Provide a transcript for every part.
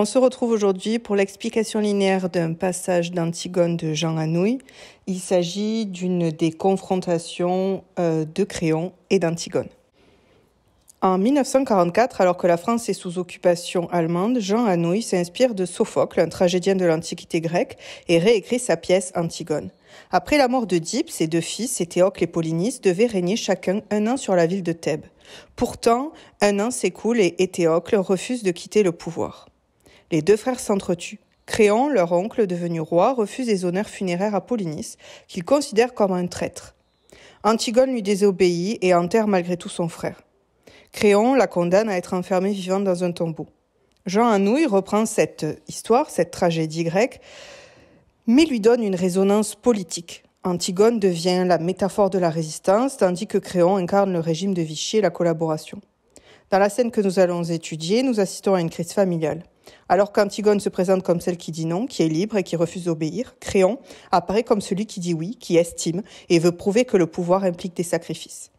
On se retrouve aujourd'hui pour l'explication linéaire d'un passage d'Antigone de Jean Anouilh. Il s'agit d'une des confrontations de Créon et d'Antigone. En 1944, alors que la France est sous occupation allemande, Jean Anouilh s'inspire de Sophocle, un tragédien de l'Antiquité grecque, et réécrit sa pièce Antigone. Après la mort d'Œdipe, ses deux fils, Éthéocle et Polynice, devaient régner chacun un an sur la ville de Thèbes. Pourtant, un an s'écoule et Éthéocle refuse de quitter le pouvoir. Les deux frères s'entretuent. Créon, leur oncle devenu roi, refuse les honneurs funéraires à Polynice, qu'il considère comme un traître. Antigone lui désobéit et enterre malgré tout son frère. Créon la condamne à être enfermée vivante dans un tombeau. Jean Anouilh reprend cette histoire, cette tragédie grecque, mais lui donne une résonance politique. Antigone devient la métaphore de la résistance, tandis que Créon incarne le régime de Vichy et la collaboration. Dans la scène que nous allons étudier, nous assistons à une crise familiale. Alors qu'Antigone se présente comme celle qui dit non, qui est libre et qui refuse d'obéir, Créon apparaît comme celui qui dit oui, qui estime et veut prouver que le pouvoir implique des sacrifices.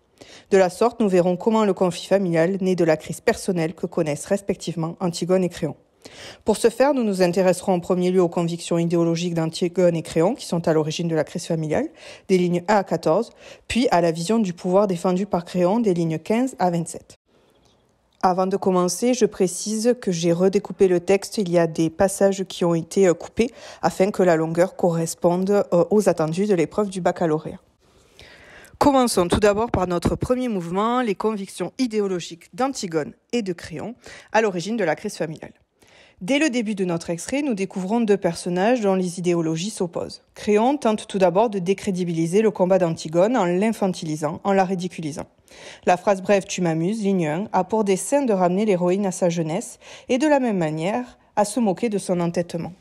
De la sorte, nous verrons comment le conflit familial naît de la crise personnelle que connaissent respectivement Antigone et Créon. Pour ce faire, nous nous intéresserons en premier lieu aux convictions idéologiques d'Antigone et Créon, qui sont à l'origine de la crise familiale, des lignes 1 à 14, puis à la vision du pouvoir défendu par Créon, des lignes 15 à 27. Avant de commencer, je précise que j'ai redécoupé le texte. Il y a des passages qui ont été coupés afin que la longueur corresponde aux attendus de l'épreuve du baccalauréat. Commençons tout d'abord par notre premier mouvement, les convictions idéologiques d'Antigone et de Créon à l'origine de la crise familiale. Dès le début de notre extrait, nous découvrons deux personnages dont les idéologies s'opposent. Créon tente tout d'abord de décrédibiliser le combat d'Antigone en l'infantilisant, en la ridiculisant. La phrase brève « tu m'amuses », ligne 1, a pour dessein de ramener l'héroïne à sa jeunesse et de la même manière à se moquer de son entêtement.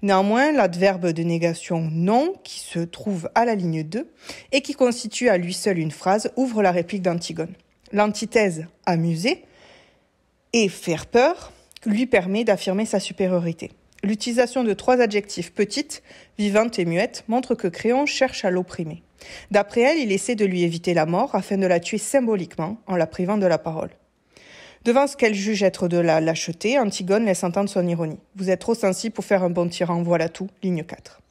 Néanmoins, l'adverbe de négation « non » qui se trouve à la ligne 2 et qui constitue à lui seul une phrase ouvre la réplique d'Antigone. L'antithèse « amuser » et « faire peur » lui permet d'affirmer sa supériorité. L'utilisation de trois adjectifs petite, vivante et muette montre que Créon cherche à l'opprimer. D'après elle, il essaie de lui éviter la mort afin de la tuer symboliquement en la privant de la parole. Devant ce qu'elle juge être de la lâcheté, Antigone laisse entendre son ironie. « Vous êtes trop sensible pour faire un bon tyran, voilà tout », ligne 4.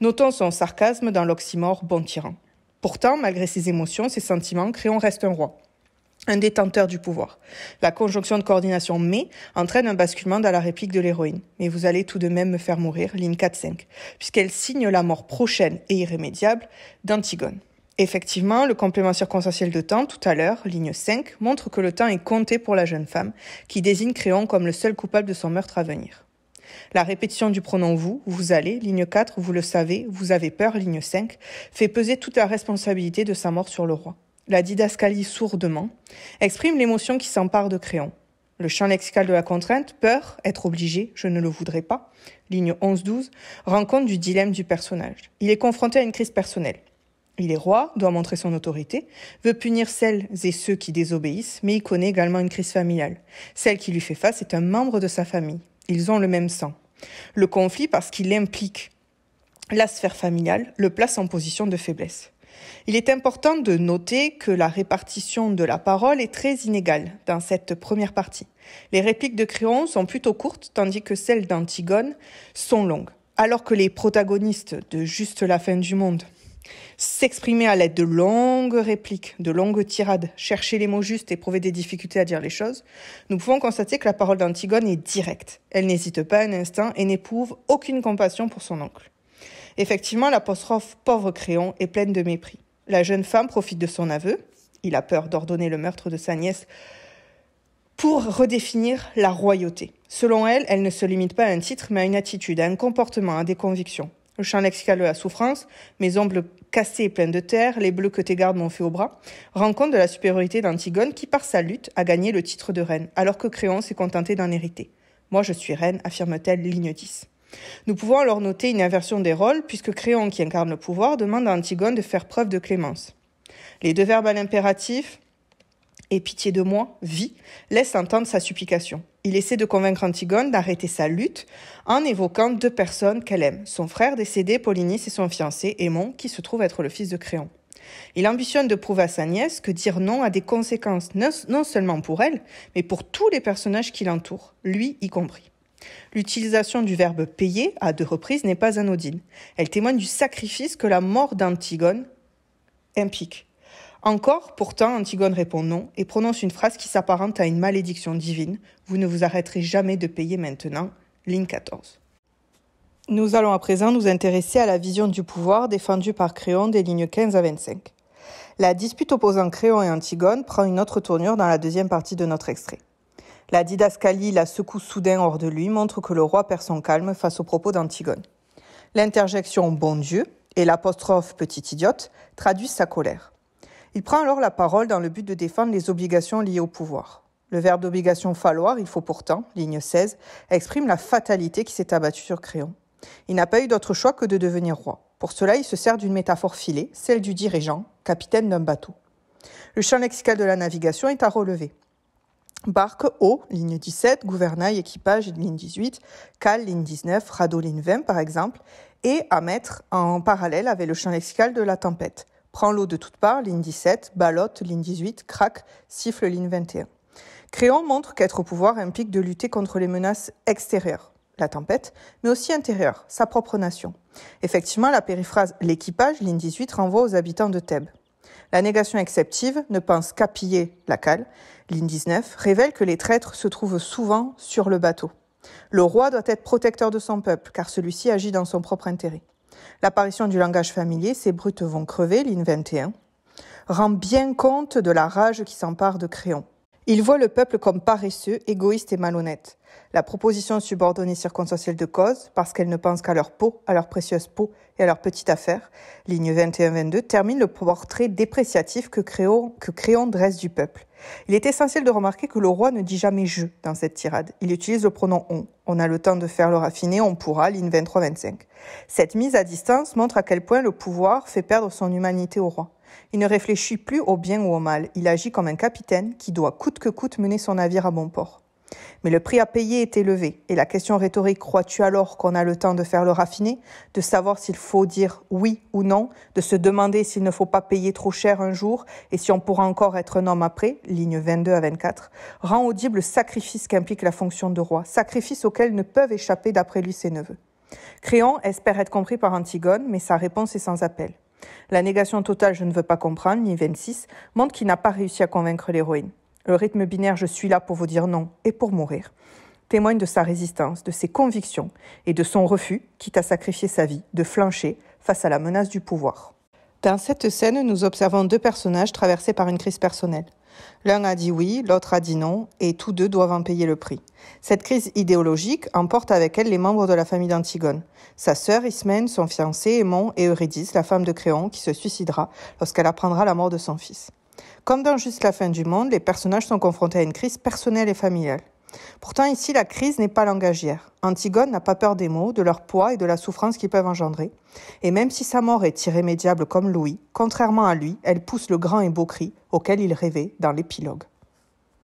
Notons son sarcasme dans l'oxymore « bon tyran ». Pourtant, malgré ses émotions, ses sentiments, Créon reste un roi, un détenteur du pouvoir. La conjonction de coordination « mais » entraîne un basculement dans la réplique de l'héroïne. « Mais vous allez tout de même me faire mourir », ligne 4-5, puisqu'elle signe la mort prochaine et irrémédiable d'Antigone. Effectivement, le complément circonstanciel de temps, tout à l'heure, ligne 5, montre que le temps est compté pour la jeune femme, qui désigne Créon comme le seul coupable de son meurtre à venir. La répétition du pronom vous, vous allez, ligne 4, vous le savez, vous avez peur, ligne 5, fait peser toute la responsabilité de sa mort sur le roi. La didascalie sourdement exprime l'émotion qui s'empare de Créon. Le champ lexical de la contrainte, peur, être obligé, je ne le voudrais pas, ligne 11-12, rend compte du dilemme du personnage. Il est confronté à une crise personnelle. Il est roi, doit montrer son autorité, veut punir celles et ceux qui désobéissent, mais il connaît également une crise familiale. Celle qui lui fait face est un membre de sa famille. Ils ont le même sang. Le conflit, parce qu'il implique la sphère familiale, le place en position de faiblesse. Il est important de noter que la répartition de la parole est très inégale dans cette première partie. Les répliques de Créon sont plutôt courtes, tandis que celles d'Antigone sont longues. Alors que les protagonistes de Juste la fin du monde s'exprimer à l'aide de longues répliques, de longues tirades, chercher les mots justes et éprouver des difficultés à dire les choses, nous pouvons constater que la parole d'Antigone est directe. Elle n'hésite pas un instant et n'éprouve aucune compassion pour son oncle. Effectivement, l'apostrophe « pauvre Créon » est pleine de mépris. La jeune femme profite de son aveu, il a peur d'ordonner le meurtre de sa nièce, pour redéfinir la royauté. Selon elle, elle ne se limite pas à un titre, mais à une attitude, à un comportement, à des convictions. Le champ lexical de la souffrance, mes ongles cassés et pleins de terre, les bleus que tes gardes m'ont fait au bras, rend compte de la supériorité d'Antigone qui, par sa lutte, a gagné le titre de reine, alors que Créon s'est contenté d'en hériter. Moi, je suis reine, affirme-t-elle, ligne 10. Nous pouvons alors noter une inversion des rôles, puisque Créon, qui incarne le pouvoir, demande à Antigone de faire preuve de clémence. Les deux verbes à l'impératif, et pitié de moi, vie, laissent entendre sa supplication. Il essaie de convaincre Antigone d'arrêter sa lutte en évoquant deux personnes qu'elle aime, son frère décédé, Polynice, et son fiancé, Aimon, qui se trouve être le fils de Créon. Il ambitionne de prouver à sa nièce que dire non a des conséquences non seulement pour elle, mais pour tous les personnages qui l'entourent, lui y compris. L'utilisation du verbe payer à 2 reprises n'est pas anodine. Elle témoigne du sacrifice que la mort d'Antigone implique. Encore, pourtant, Antigone répond non et prononce une phrase qui s'apparente à une malédiction divine. Vous ne vous arrêterez jamais de payer maintenant. Ligne 14. Nous allons à présent nous intéresser à la vision du pouvoir défendue par Créon des lignes 15 à 25. La dispute opposant Créon et Antigone prend une autre tournure dans la deuxième partie de notre extrait. La didascalie la secoue soudain hors de lui montre que le roi perd son calme face aux propos d'Antigone. L'interjection « bon Dieu » et l'apostrophe « petite idiote » traduisent sa colère. Il prend alors la parole dans le but de défendre les obligations liées au pouvoir. Le verbe d'obligation falloir, il faut pourtant, ligne 16, exprime la fatalité qui s'est abattue sur Créon. Il n'a pas eu d'autre choix que de devenir roi. Pour cela, il se sert d'une métaphore filée, celle du dirigeant, capitaine d'un bateau. Le champ lexical de la navigation est à relever. Barque, eau, ligne 17, gouvernail, équipage, ligne 18, cale, ligne 19, radeau, ligne 20 par exemple, et à mettre en parallèle avec le champ lexical de la tempête. Prend l'eau de toutes parts, ligne 17, ballotte, ligne 18, craque, siffle, ligne 21. Créon montre qu'être au pouvoir implique de lutter contre les menaces extérieures, la tempête, mais aussi intérieures, sa propre nation. Effectivement, la périphrase « l'équipage », ligne 18, renvoie aux habitants de Thèbes. La négation exceptive ne pense qu'à piller la cale, ligne 19, révèle que les traîtres se trouvent souvent sur le bateau. Le roi doit être protecteur de son peuple, car celui-ci agit dans son propre intérêt. L'apparition du langage familier, ces brutes vont crever, ligne 21, rend bien compte de la rage qui s'empare de Créon. Il voit le peuple comme paresseux, égoïste et malhonnête. La proposition subordonnée circonstancielle de cause, parce qu'elle ne pense qu'à leur peau, à leur précieuse peau et à leur petite affaire, ligne 21-22, termine le portrait dépréciatif que Créon dresse du peuple. Il est essentiel de remarquer que le roi ne dit jamais « je » dans cette tirade. Il utilise le pronom « on ». On a le temps de faire le raffiné, on pourra, ligne 23-25. Cette mise à distance montre à quel point le pouvoir fait perdre son humanité au roi. Il ne réfléchit plus au bien ou au mal, il agit comme un capitaine qui doit coûte que coûte mener son navire à bon port. Mais le prix à payer est élevé, et la question rhétorique « crois-tu alors qu'on a le temps de faire le raffiné ?» de savoir s'il faut dire oui ou non, de se demander s'il ne faut pas payer trop cher un jour et si on pourra encore être un homme après, ligne 22 à 24, rend audible le sacrifice qu'implique la fonction de roi, sacrifice auquel ne peuvent échapper d'après lui ses neveux. Créon espère être compris par Antigone, mais sa réponse est sans appel. La négation totale « je ne veux pas comprendre » ligne 26 montre qu'il n'a pas réussi à convaincre l'héroïne. Le rythme binaire « je suis là pour vous dire non et pour mourir » témoigne de sa résistance, de ses convictions et de son refus, quitte à sacrifier sa vie, de flancher face à la menace du pouvoir. Dans cette scène, nous observons 2 personnages traversés par une crise personnelle. L'un a dit oui, l'autre a dit non, et tous 2 doivent en payer le prix. Cette crise idéologique emporte avec elle les membres de la famille d'Antigone. Sa sœur Ismène, son fiancé Aimon et Eurydice, la femme de Créon, qui se suicidera lorsqu'elle apprendra la mort de son fils. Comme dans Juste la fin du monde, les personnages sont confrontés à une crise personnelle et familiale. Pourtant ici, la crise n'est pas langagière. Antigone n'a pas peur des mots, de leur poids et de la souffrance qu'ils peuvent engendrer. Et même si sa mort est irrémédiable comme Louis, contrairement à lui, elle pousse le grand et beau cri auquel il rêvait dans l'épilogue.